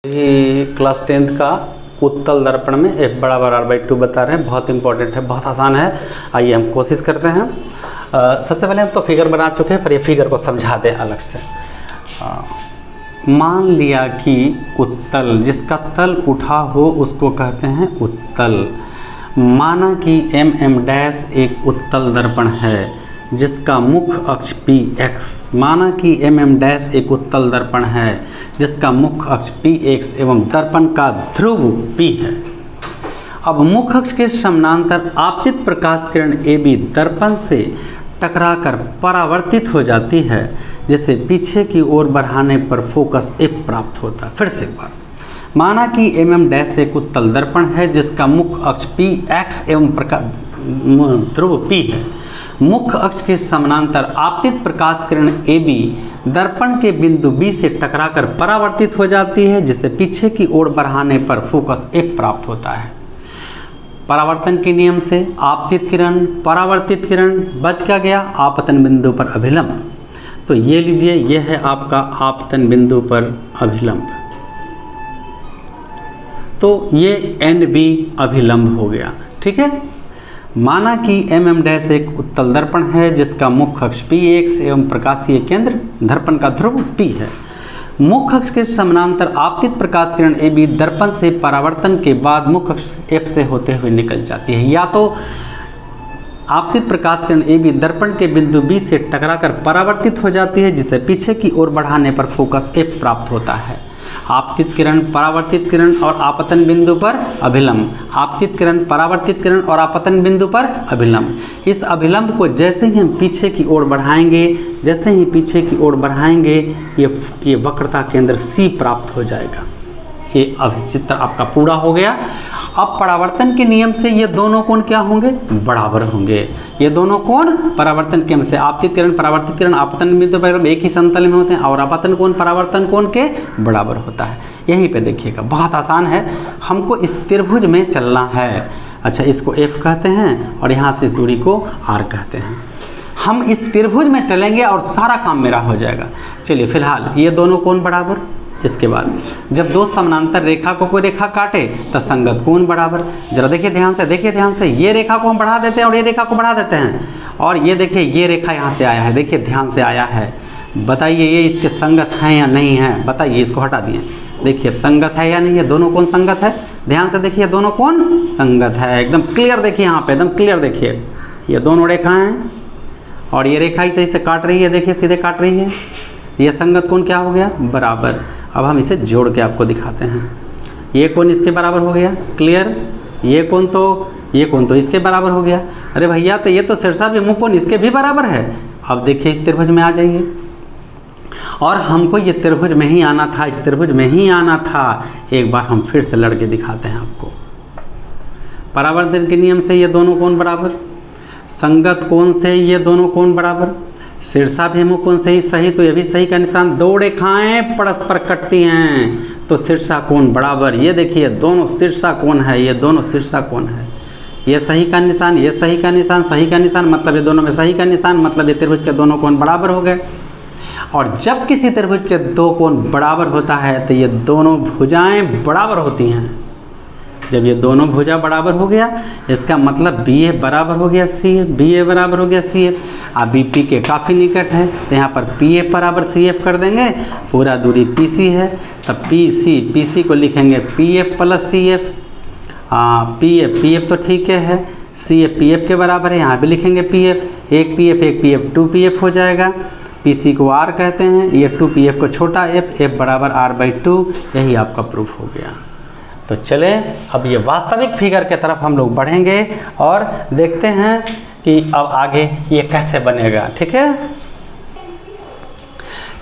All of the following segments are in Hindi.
ये क्लास 10th का उत्तल दर्पण में F बराबर r/2 बता रहे हैं। बहुत इंपॉर्टेंट है, बहुत आसान है। आइए हम कोशिश करते हैं। सबसे पहले हम तो फिगर बना चुके हैं, पर ये फिगर को समझा दें अलग से। मान लिया कि उत्तल, जिसका तल उठा हो उसको कहते हैं उत्तल। माना कि MM' एक उत्तल दर्पण है जिसका मुख्य अक्ष Px, माना कि MM' एक उत्तल दर्पण है जिसका मुख्य अक्ष Px एवं दर्पण का ध्रुव P है। अब मुख्य अक्ष के समानांतर आपतित प्रकाश किरण AB दर्पण से टकराकर परावर्तित हो जाती है, जिसे पीछे की ओर बढ़ाने पर फोकस F प्राप्त होता है। फिर से एक बार, माना कि MM' एक उत्तल दर्पण है जिसका मुख्य अक्ष Px एवं ध्रुव P है। मुख्य अक्ष के समानांतर आपतित प्रकाश किरण AB दर्पण के बिंदु B से टकराकर परावर्तित हो जाती है, जिसे पीछे की ओर बढ़ाने पर फोकस F प्राप्त होता है। परावर्तन के नियम से आपतित किरण, परावर्तित किरण, बच क्या गया? आपतन बिंदु पर अभिलंब। तो ये लीजिए, ये है आपका आपतन बिंदु पर अभिलंब। तो ये NB अभिलंब हो गया। ठीक है। माना कि MM' एक उत्तल दर्पण है जिसका मुख्य अक्ष Px एवं प्रकाशीय केंद्र दर्पण का ध्रुव P है। मुख्य अक्ष के समानांतर आपतित प्रकाश किरण AB दर्पण से परावर्तन के बाद मुख्य अक्ष F से होते हुए निकल जाती है। या तो आपतित प्रकाश किरण AB दर्पण के बिंदु B से टकराकर परावर्तित हो जाती है, जिसे पीछे की ओर बढ़ाने पर फोकस F प्राप्त होता है। आपतित किरण, परावर्तित किरण और आपतन बिंदु पर अभिलंब। आपतित किरण, परावर्तित किरण और आपतन बिंदु पर अभिलंब। इस अभिलंब को जैसे ही हम पीछे की ओर बढ़ाएंगे, जैसे ही पीछे की ओर बढ़ाएंगे, ये वक्रता केंद्र C प्राप्त हो जाएगा। ये अभिचित्र आपका पूरा हो गया। अब परावर्तन के नियम से ये दोनों कोण क्या होंगे? बराबर होंगे। ये दोनों कोण परावर्तन के नियम से, आपतित किरण, परावर्तित किरण आपतन बिंदु पर एक ही समतल में होते हैं और आपतन कोण परावर्तन कोण के बराबर होता है। यहीं पे देखिएगा, बहुत आसान है। हमको इस त्रिभुज में चलना है। अच्छा, इसको F कहते हैं और यहाँ से दूरी को R कहते हैं। हम इस त्रिभुज में चलेंगे और सारा काम मेरा हो जाएगा। चलिए, फिलहाल ये दोनों कोण बराबर। इसके बाद जब दो समानांतर रेखा को कोई रेखा काटे तो संगत कोण बराबर। जरा देखिए ध्यान से, देखिए ध्यान से, ये रेखा को हम बढ़ा देते हैं और ये रेखा को बढ़ा देते हैं। और ये देखिए, ये रेखा यहाँ से आया है, देखिए ध्यान से आया है। बताइए ये इसके संगत हैं या नहीं है? बताइए, इसको हटा दिए। देखिए अब संगत है या नहीं है? दोनों कोण संगत है। ध्यान से देखिए, दोनों कोण संगत है। एकदम क्लियर देखिए, यहाँ पे एकदम क्लियर देखिए, ये दोनों रेखाएं और ये रेखा इसे इसे काट रही है। देखिए सीधे काट रही है। ये संगत कोण क्या हो गया? बराबर। अब हम इसे जोड़ के आपको दिखाते हैं। ये कोण इसके बराबर हो गया, क्लियर। ये कोण तो इसके बराबर हो गया। अरे भैया, तो ये तो शीर्षाभिमुख कोण इसके भी बराबर है। अब देखिए इस त्रिभुज में आ जाइए, और हमको ये त्रिभुज में ही आना था, इस त्रिभुज में ही आना था। एक बार हम फिर से लड़के दिखाते हैं आपको। परावर्तन के नियम से ये दोनों कोण बराबर, संगत कोण से ये दोनों कोण बराबर, शीर्षाभिमुख कोण से ही सही, तो ये भी सही का निशान। दो रेखाएं परस्पर कटती हैं तो शीर्षा कोण बराबर। ये देखिए, दोनों शीर्षा कोण है, ये दोनों शीर्षा कोण है। ये सही का निशान, ये सही का निशान, सही का निशान, मतलब ये दोनों में सही का निशान, मतलब ये त्रिभुज के दोनों कोण बराबर हो गए। और जब किसी त्रिभुज के दो कोण बराबर होता है तो ये दोनों भुजाएं बराबर होती हैं। जब ये दोनों भुजा बराबर हो गया, इसका मतलब BA बराबर हो गया CF, BA बराबर हो गया CF। अब BP के काफ़ी निकट है तो यहाँ पर PA बराबर CF कर देंगे। पूरा दूरी PC है, तब PC को लिखेंगे PF प्लस CF। PF तो ठीक है, CF PF के बराबर है, यहाँ भी लिखेंगे PF। एक PF 2 PF हो जाएगा। PC को R कहते हैं, ये 2 PF को छोटा F बराबर R/2। यही आपका प्रूफ हो गया। तो चले अब ये वास्तविक फिगर के तरफ हम लोग बढ़ेंगे और देखते हैं कि अब आगे ये कैसे बनेगा। ठीक है,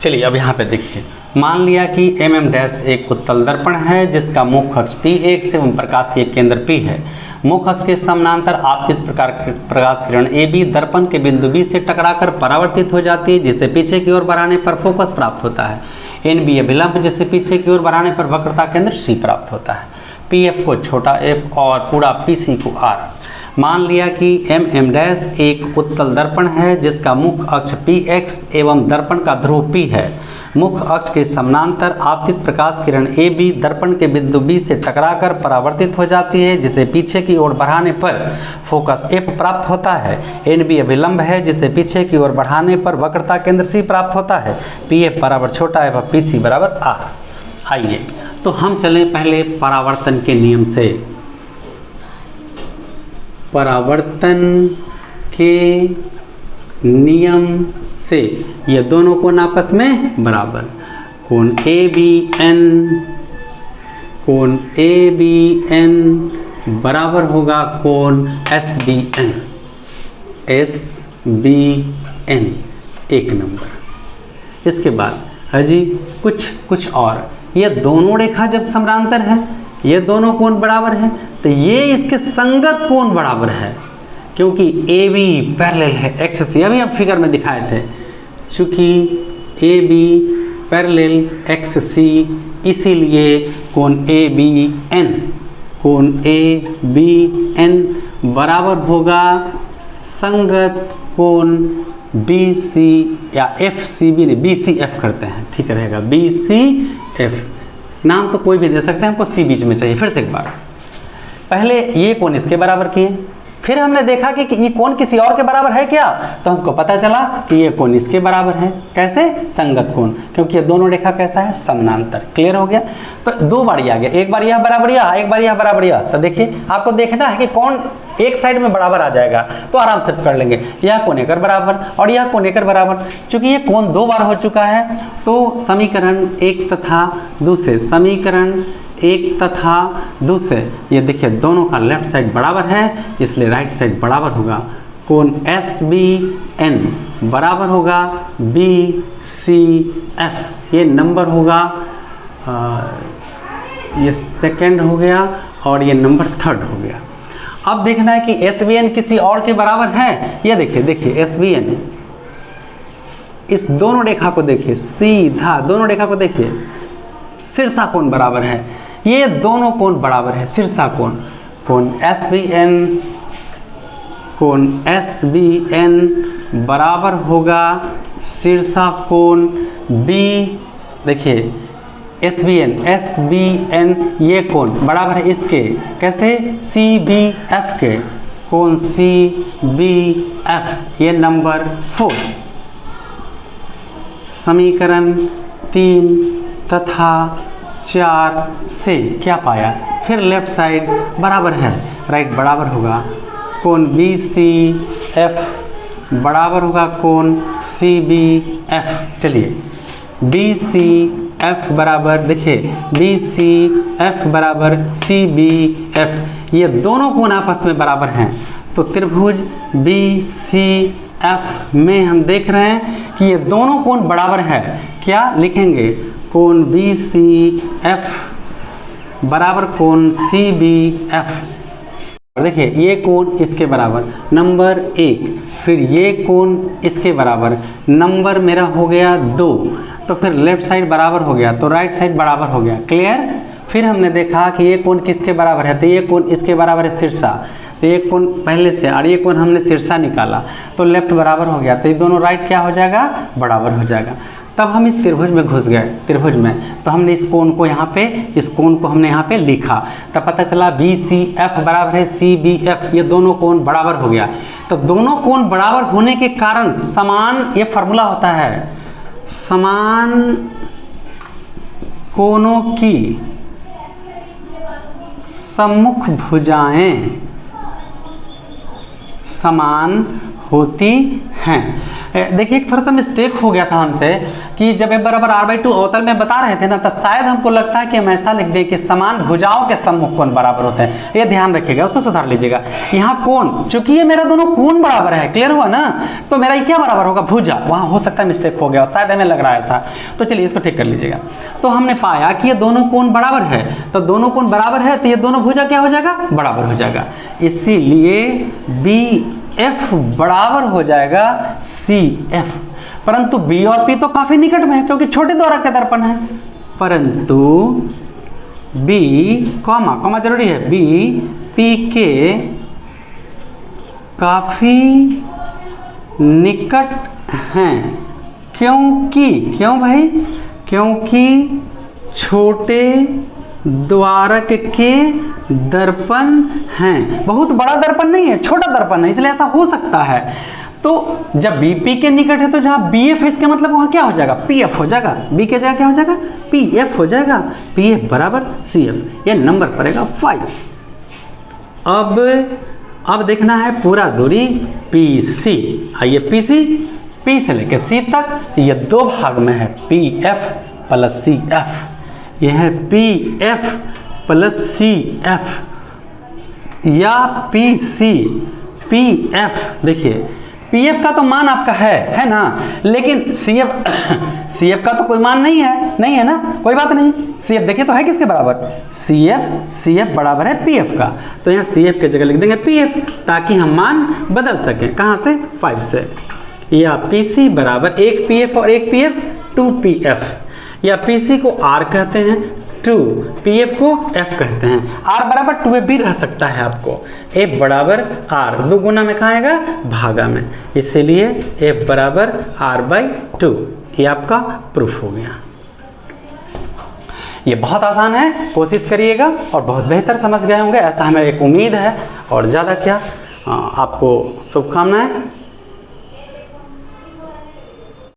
चलिए अब यहाँ पे देखिए। मान लिया कि MM' एक उत्तल दर्पण है जिसका मुख्य अक्ष Px एवं प्रकाशीय केंद्र P है। मुख्य अक्ष के समानांतर आपतित प्रकाश किरण AB दर्पण के बिंदु B से टकराकर परावर्तित हो जाती है, जिसे पीछे की ओर बढ़ाने पर फोकस प्राप्त होता है। NB अभिलंब, जिसे पीछे की ओर बढ़ाने पर वक्रता केंद्र C प्राप्त होता है। पी एफ को छोटा एफ और पूरा पी सी को आर। मान लिया कि एम एम डैश एक उत्तल दर्पण है जिसका मुख्य अक्ष पी एक्स एवं दर्पण का ध्रुव पी है। मुख्य अक्ष के समानांतर आपतित प्रकाश किरण ए बी दर्पण के बिंदु बी से टकराकर परावर्तित हो जाती है, जिसे पीछे की ओर बढ़ाने पर फोकस एफ प्राप्त होता है। एन बी अभिलंब है जिसे पीछे की ओर बढ़ाने पर वक्रता केंद्र सी प्राप्त होता है। पी एफ बराबर छोटा एफ और पी सी बराबर आर। आइए तो हम चलें पहले परावर्तन के नियम से। परावर्तन के नियम से ये दोनों कोण आपस में बराबर, कोण ए बी एन बराबर होगा कोण एस बी एन, एक नंबर। इसके बाद हाजी कुछ और, ये दोनों रेखा जब समानांतर है, ये दोनों कोण बराबर हैं, तो ये इसके संगत कोण बराबर है, क्योंकि ए बी पैरेलल है एक्स सी। अभी हम फिगर में दिखाए थे, चूँकि ए बी पैरेलल एक्स सी, इसीलिए कोण ए बी एन बराबर होगा संगत कोण बी सी, या एफ सी बी नहीं, बी सी एफ करते हैं, ठीक रहेगा, बी सी एफ। नाम तो कोई भी दे सकते हैं, हमको सी बीच में चाहिए। फिर से एक बार, पहले ये कोण इसके बराबर किए, फिर हमने देखा कि ये कोण किसी और के बराबर है क्या, तो हमको पता चला कि ये कोण इसके बराबर है। कैसे? संगत कोण, क्योंकि ये दोनों रेखा कैसा है? समानांतर। क्लियर हो गया? तो दो बार ये आ गया, एक बार यह बराबर यह, एक बार यह बराबर यह। तो देखिए आपको देखना है कि कौन एक साइड में बराबर आ जाएगा, तो आराम से कर लेंगे। यह कोण एकर बराबर और यह कोण एकर बराबर। चूंकि ये कोण दो बार हो चुका है, तो समीकरण एक तथा दूसरे, समीकरण एक तथा दूसरे, ये देखिए दोनों का लेफ्ट साइड बराबर है, इसलिए राइट साइड बराबर होगा। कोण एस बी एन बराबर होगा बी सी एफ। ये नंबर होगा, ये सेकंड हो गया और ये नंबर थर्ड हो गया। अब देखना है कि एस बी एन किसी और के बराबर है। ये देखिए एस बी एन, इस दोनों रेखा को देखिए, सीधा दोनों रेखा को देखिए, शीर्षा कोण बराबर है। ये दोनों कोण बराबर है, शीर्षा कोण। कोण एस बी एन बराबर होगा शीर्षा कोण बी, देखिए एस बी एन ये कोण बराबर है इसके, कैसे? सी बी एफ के, कोण सी बी एफ। ये नंबर 4, समीकरण 3 तथा 4 से क्या पाया? फिर लेफ्ट साइड बराबर है, राइट बराबर होगा। कोण बी सी एफ बराबर होगा कोण सी बी एफ। चलिए बी सी एफ बराबर, देखिए बी सी एफ बराबर सी बी एफ, ये दोनों कोण आपस में बराबर हैं। तो त्रिभुज बी सी एफ में हम देख रहे हैं कि ये दोनों कोण बराबर है। क्या लिखेंगे? कोण बी सी एफ बराबर कोण सी बी एफ। देखिए ये कोण इसके बराबर, नंबर 1, फिर ये कोण इसके बराबर, नंबर मेरा हो गया 2, तो फिर लेफ्ट साइड बराबर हो गया, तो राइट साइड बराबर हो गया। क्लियर? फिर हमने देखा कि ये कोण किसके बराबर है, तो ये कोण इसके बराबर है शीर्षा, तो ये कोण पहले से, और ये कोण हमने शीर्षा निकाला, तो लेफ्ट बराबर हो गया, तो ये दोनों राइट क्या हो जाएगा? बराबर हो जाएगा। तब हम इस त्रिभुज में घुस गए, त्रिभुज में, तो हमने इस कोण को यहाँ पे, इस कोण को हमने यहाँ पे लिखा, तब पता चला बी सी एफ बराबर है सी बी एफ, ये दोनों कोण बराबर हो गया। तो दोनों कोण बराबर होने के कारण समान, ये फार्मूला होता है, समान कोणों की सम्मुख भुजाएं समान होती हैं। देखिए एक थोड़ा सा मिस्टेक हो गया था हमसे कि जब ए बराबर r/2 अवतल में बता रहे थे ना, तो शायद हमको लगता है कि हम ऐसा लिख दें कि समान भुजाओं के सम्मुख कोण बराबर होते हैं। ये ध्यान रखिएगा, उसको सुधार लीजिएगा। यहाँ कोण, चूंकि ये मेरा दोनों कोण बराबर है, क्लियर हुआ ना, तो मेरा ये क्या बराबर होगा? भुजा। वहाँ हो सकता है मिस्टेक हो गया, शायद हमें लग रहा है ऐसा, तो चलिए इसको ठीक कर लीजिएगा। तो हमने पाया कि ये दोनों कोण बराबर है, तो दोनों कोण बराबर है, तो ये दोनों भुजा क्या हो जाएगा? बराबर हो जाएगा। इसीलिए बी एफ बराबर हो जाएगा सी एफ। परंतु बी और पी तो काफी निकट में है, क्योंकि छोटे द्वारक के दर्पण है, परंतु बी कॉमा कॉमा जरूरी है, बी पी के काफी निकट हैं, क्योंकि क्यों भाई, क्योंकि छोटे द्वारक के दर्पण हैं। बहुत बड़ा दर्पण नहीं है, छोटा दर्पण है, इसलिए ऐसा हो सकता है। तो जब बी पी के निकट है तो जहां बी एफ, इसका मतलब वहां क्या हो जाएगा, पी एफ हो जाएगा, बी के जगह क्या हो जाएगा, पी एफ हो जाएगा, पी एफ बराबर सी एफ, ये नंबर पड़ेगा 5। अब देखना है पूरा दूरी पी सी। आइए पी सी, पी से लेकर सी तक ये दो भाग में है, P F plus C F, यह है P F plus C F या पी सी पी एफ। देखिए पी एफ का तो मान आपका है ना, लेकिन सी एफ का तो कोई मान नहीं है ना, कोई बात नहीं। सी एफ देखिए तो है किसके बराबर, सी एफ बराबर है पी एफ का, तो यहाँ सी एफ की जगह लिख देंगे पी एफ, ताकि हम मान बदल सकें। कहाँ से, 5 से। या पी सी बराबर एक पी एफ और एक पी एफ 2 पी एफ, या पी सी को आर कहते हैं 2, पी एफ को एफ कहते हैं। आर बराबर 2 भी रह सकता है आपको, एफ बराबर आर, 2 गुना में कहाँ आएगा, भागा में, इसीलिए एफ बराबर आर बाई 2। ये आपका प्रूफ हो गया। ये बहुत आसान है, कोशिश करिएगा और बहुत बेहतर समझ गए होंगे, ऐसा हमें एक उम्मीद है। और ज़्यादा क्या, आपको शुभकामनाएं।